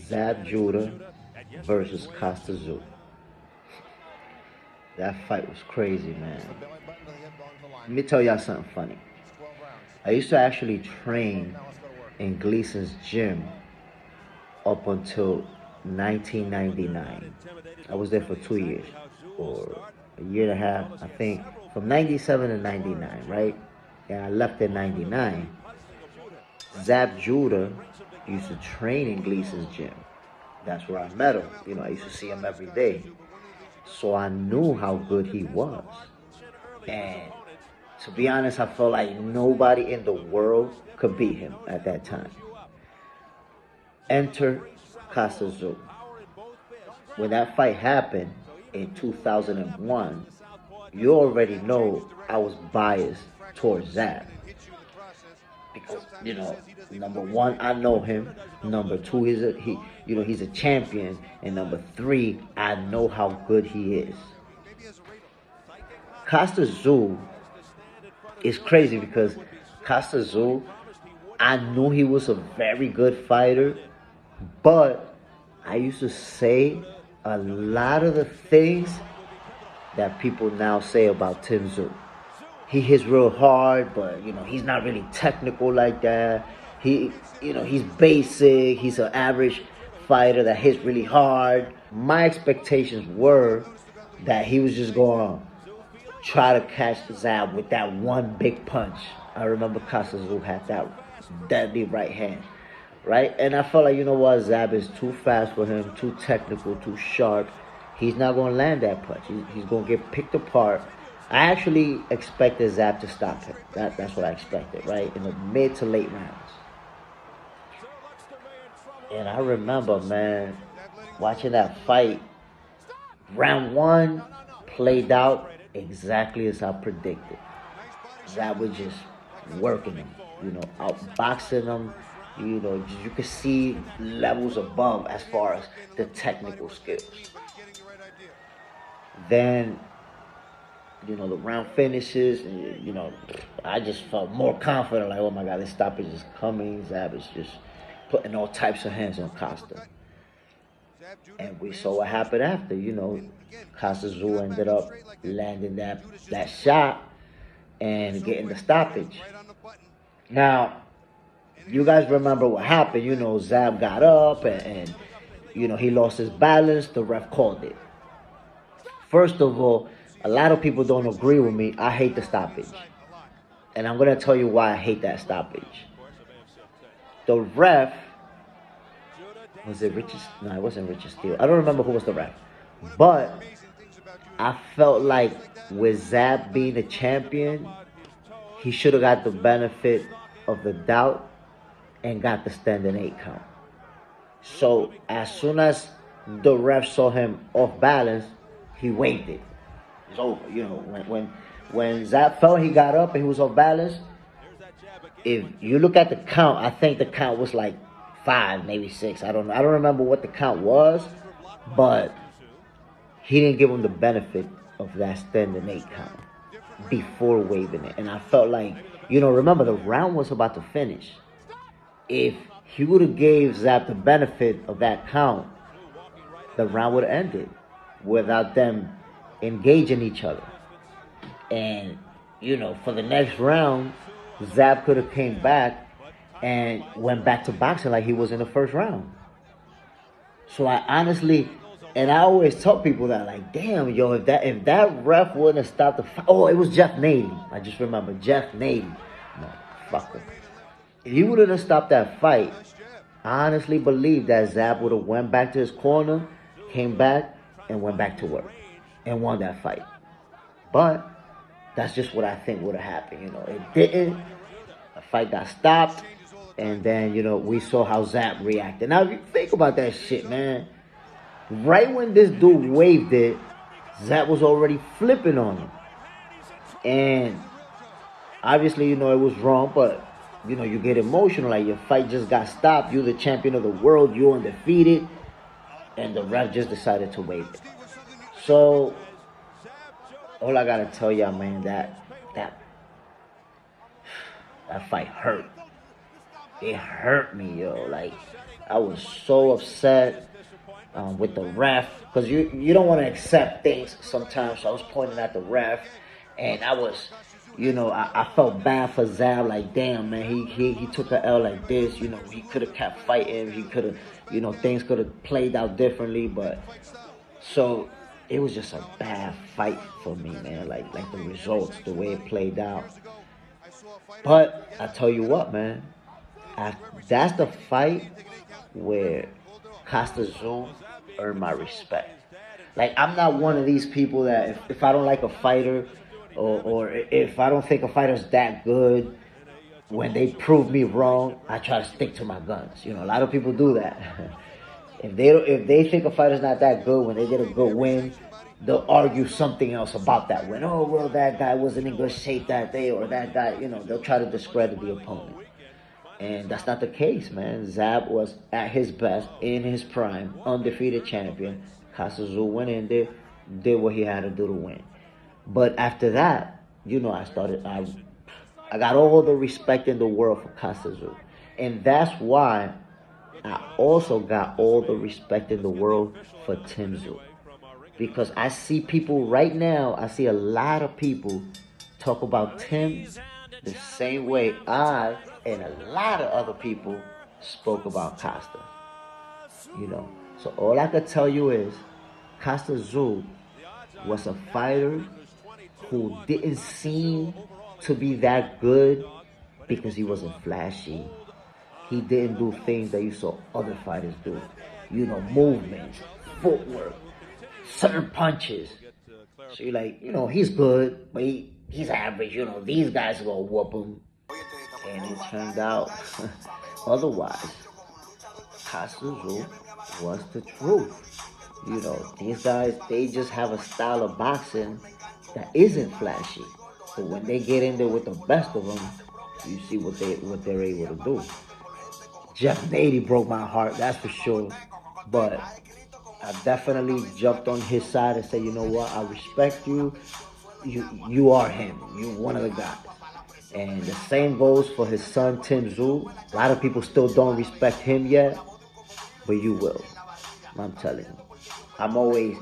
Zab Judah versus Kostya Tszyu. That fight was crazy, man. Let me tell y'all something funny. I used to actually train in Gleason's gym up until 1999. I was there for 2 years, or a year and a half, I think, from 97 to 99, right? And I left in 99. Zab Judah used to train in Gleason's gym. That's where I met him. I used to see him every day. So I knew how good he was. And to be honest, I felt like nobody in the world could beat him at that time. Enter Kostya Tszyu. When that fight happened in 2001, you already know I was biased towards Zab. Because, number one, I know him. Number two, he's a champion. And number three, I know how good he is. Kostya Tszyu is crazy because Kostya Tszyu, I knew he was a very good fighter, but I used to say a lot of the things that people now say about Tim Tszyu. He hits real hard, but he's not really technical like that. He's basic. He's an average fighter that hits really hard. My expectations were that he was just going to try to catch Zab with that one big punch. I remember Kostya Tszyu had that deadly right hand, right? And I felt like, Zab is too fast for him, too technical, too sharp. He's not going to land that punch. He's going to get picked apart. I actually expected Zab to stop him. That's what I expected, right? In the mid to late rounds. And I remember, man, watching that fight. Round one played out exactly as I predicted. Zab was just working him, outboxing him. You could see levels above as far as the technical skills. Then, the round finishes, and, I just felt more confident, like, oh my God, this stoppage is coming. Zab is just putting all types of hands on Kostya. And we saw what happened after, Kostya Tszyu ended up landing that shot and getting the stoppage. Now, you guys remember what happened. Zab got up and he lost his balance. The ref called it. First of all, a lot of people don't agree with me. I hate the stoppage. And I'm going to tell you why I hate that stoppage. The ref, was it Richard? No, it wasn't Richard Steele. I don't remember who was the ref. But I felt like with Zab being a champion, he should have got the benefit of the doubt and got the standing 8 count. So as soon as the ref saw him off balance, he waved it. It's over. When Zab felt he got up and he was off balance, if you look at the count, I think the count was like 5, maybe 6. I don't know. I don't remember what the count was, but he didn't give him the benefit of that standing 8 count before waving it. And I felt like, remember the round was about to finish. If he would have gave Zab the benefit of that count, the round would have ended without them engaging each other. And, for the next round, Zab could have came back and went back to boxing like he was in the first round. So I honestly, and I always tell people that, like, damn, if that ref wouldn't have stopped the fight. Oh, it was Jeff Nady. I just remember Jeff Nady. Motherfucker. If he would have stopped that fight, I honestly believe that Zab would have went back to his corner, came back, and went back to work and won that fight. But that's just what I think would have happened. It didn't. The fight got stopped, and then we saw how Zab reacted. Now, if you think about that shit, man, right when this dude waved it, Zab was already flipping on him, and obviously, it was wrong, but you get emotional, like your fight just got stopped. You're the champion of the world. You're undefeated, and the ref just decided to wave it. So all I gotta tell y'all, man, that fight hurt. It hurt me, yo. Like, I was so upset with the ref, because you don't want to accept things sometimes. So I was pointing at the ref, and I was, I felt bad for Zab. Like, damn, man, he took a L like this. He could have kept fighting. He could have, things could have played out differently. But so it was just a bad fight for me, man. Like the results, the way it played out. But I tell you what, man, that's the fight where Kostya Tszyu earned my respect. Like, I'm not one of these people that if I don't like a fighter, or if I don't think a fighter's that good, when they prove me wrong, I try to stick to my guns. A lot of people do that. If they think a fighter's not that good, when they get a good win, they'll argue something else about that win. Oh, well, that guy wasn't in good shape that day, or that guy, they'll try to discredit the opponent. And that's not the case, man. Zab was at his best, in his prime, undefeated champion. Kostya Tszyu went in there, did what he had to do to win. But after that, I got all the respect in the world for Kostya Tszyu. And that's why I also got all the respect in the world for Tszyu. Because I see people right now, I see a lot of people talk about Tim the same way I and a lot of other people spoke about Kostya. So all I could tell you is Kostya Tszyu was a fighter who didn't seem to be that good because he wasn't flashy. He didn't do things that you saw other fighters do. Movements, footwork, certain punches. So you're like, he's good, but he's average. These guys are gonna whoop him. And it turned out otherwise. Kostya Tszyu was the truth. These guys, they just have a style of boxing that isn't flashy. But when they get in there with the best of them, you see what they're able to do. Jeff Nady broke my heart, that's for sure. But I definitely jumped on his side and said, you know what, I respect you. You are him. You're one of the guys. And the same goes for his son, Tszyu. A lot of people still don't respect him yet, but you will. I'm telling you. I'm always,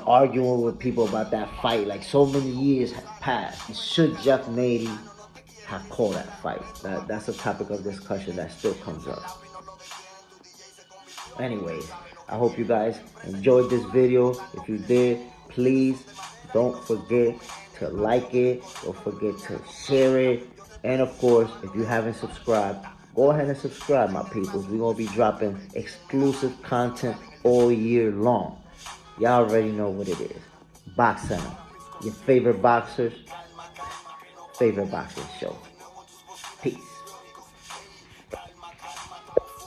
arguing with people about that fight. Like, so many years have passed. Should Jeff Nady have called that fight? That's a topic of discussion that still comes up. Anyways, I hope you guys enjoyed this video. If you did, please don't forget to like it. Don't forget to share it. And of course, if you haven't subscribed, go ahead and subscribe, my peoples. We're going to be dropping exclusive content all year long. Y'all already know what it is. Box Center. Your favorite boxers' favorite boxing show.